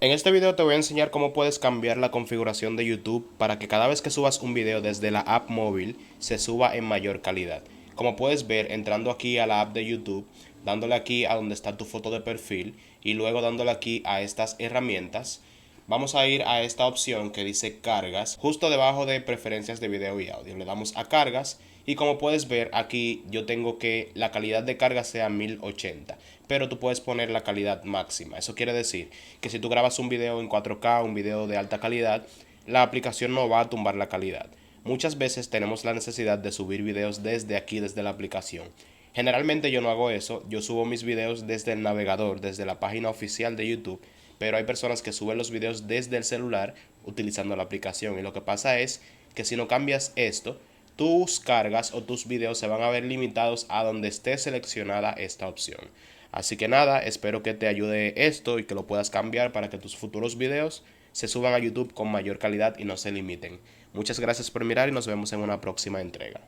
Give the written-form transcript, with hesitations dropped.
En este video te voy a enseñar cómo puedes cambiar la configuración de YouTube para que cada vez que subas un video desde la app móvil se suba en mayor calidad. Como puedes ver, entrando aquí a la app de YouTube, dándole aquí a donde está tu foto de perfil y luego dándole aquí a estas herramientas, vamos a ir a esta opción que dice cargas, justo debajo de preferencias de video y audio. Le damos a cargas y como puedes ver aquí yo tengo que la calidad de carga sea 1080, pero tú puedes poner la calidad máxima. Eso quiere decir que si tú grabas un video en 4K, un video de alta calidad, la aplicación no va a tumbar la calidad. Muchas veces tenemos la necesidad de subir videos desde aquí, desde la aplicación. Generalmente yo no hago eso, yo subo mis videos desde el navegador, desde la página oficial de YouTube, pero hay personas que suben los videos desde el celular utilizando la aplicación y lo que pasa es que si no cambias esto, tus cargas o tus videos se van a ver limitados a donde esté seleccionada esta opción. Así que nada, espero que te ayude esto y que lo puedas cambiar para que tus futuros videos se suban a YouTube con mayor calidad y no se limiten. Muchas gracias por mirar y nos vemos en una próxima entrega.